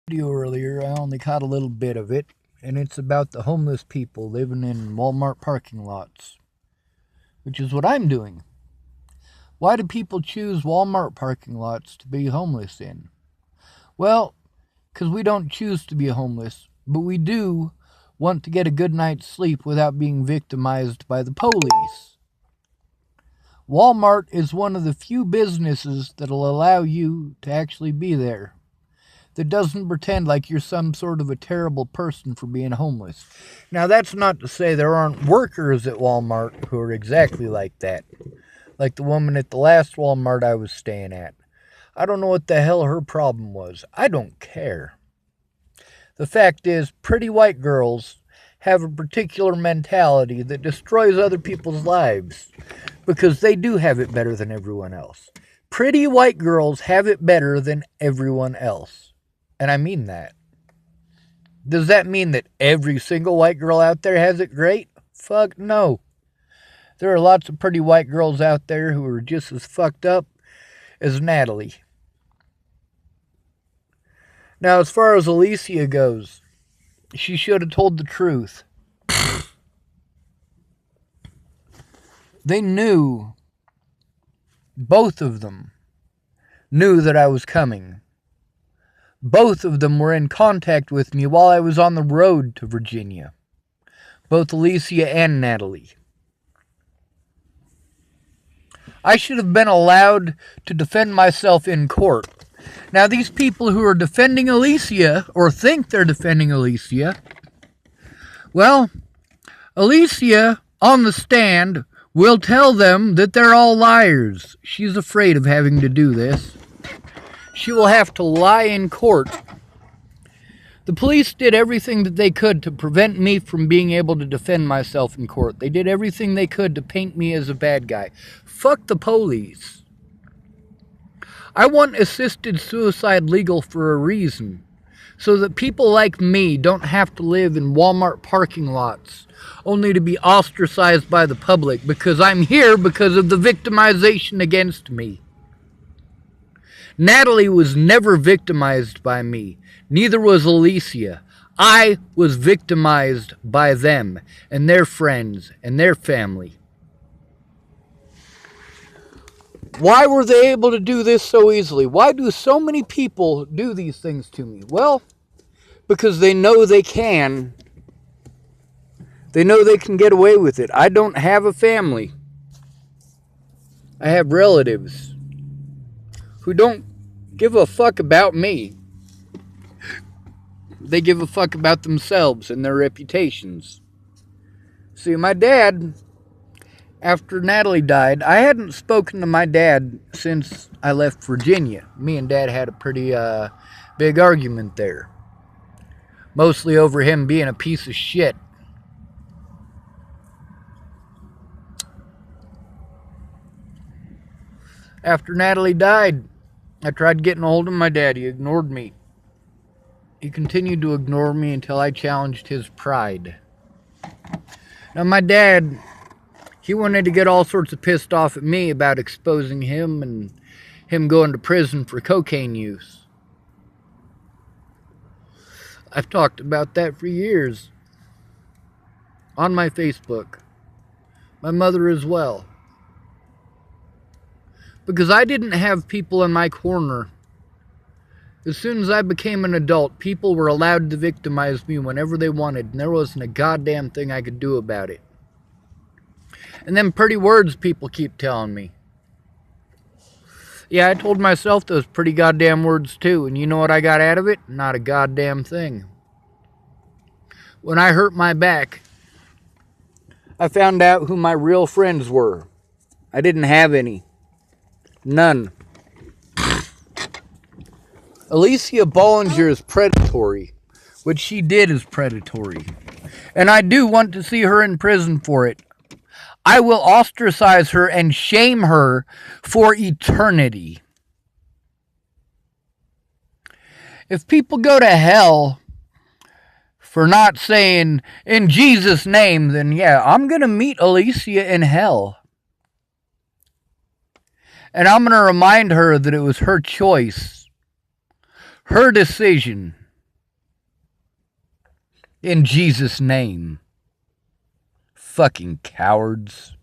Video earlier, I only caught a little bit of it, and it's about the homeless people living in Walmart parking lots, which is what I'm doing. Why do people choose Walmart parking lots to be homeless in? Well, because we don't choose to be homeless, but we do want to get a good night's sleep without being victimized by the police. Walmart is one of the few businesses that'll allow you to actually be there, that doesn't pretend like you're some sort of a terrible person for being homeless. Now, that's not to say there aren't workers at Walmart who are exactly like that. Like the woman at the last Walmart I was staying at. I don't know what the hell her problem was. I don't care. The fact is, pretty white girls have a particular mentality that destroys other people's lives because they do have it better than everyone else. Pretty white girls have it better than everyone else. And I mean that. Does that mean that every single white girl out there has it great? Fuck no. There are lots of pretty white girls out there who are just as fucked up as Natalie. Now, as far as Alicia goes, she should have told the truth. They knew, both of them knew that I was coming. Both of them were in contact with me while I was on the road to Virginia. Both Alicia and Natalie. I should have been allowed to defend myself in court. Now, these people who are defending Alicia, or think they're defending Alicia, well, Alicia, on the stand, will tell them that they're all liars. She's afraid of having to do this. She will have to lie in court. The police did everything that they could to prevent me from being able to defend myself in court. They did everything they could to paint me as a bad guy. Fuck the police. I want assisted suicide legal for a reason, so that people like me don't have to live in Walmart parking lots, only to be ostracized by the public because I'm here because of the victimization against me. Natalie was never victimized by me. Neither was Alicia. I was victimized by them and their friends and their family. Why were they able to do this so easily? Why do so many people do these things to me? Well, because they know they can. They know they can get away with it. I don't have a family. I have relatives who don't give a fuck about me. They give a fuck about themselves and their reputations. See, my dad, after Natalie died, I hadn't spoken to my dad since I left Virginia. Me and Dad had a pretty big argument there. Mostly over him being a piece of shit. After Natalie died, I tried getting a hold of my dad. He ignored me. He continued to ignore me until I challenged his pride. Now, my dad, he wanted to get all sorts of pissed off at me about exposing him and him going to prison for cocaine use. I've talked about that for years on my Facebook. My mother as well. Because I didn't have people in my corner. As soon as I became an adult, people were allowed to victimize me whenever they wanted, and there wasn't a goddamn thing I could do about it. And then pretty words people keep telling me. Yeah, I told myself those pretty goddamn words too, and you know what I got out of it? Not a goddamn thing. When I hurt my back, I found out who my real friends were. I didn't have any. None. Alicia Bollinger is predatory. What she did is predatory. And I do want to see her in prison for it. I will ostracize her and shame her for eternity. If people go to hell for not saying, in Jesus' name, then yeah, I'm going to meet Alicia in hell. And I'm going to remind her that it was her choice, her decision. In Jesus' name. Fucking cowards.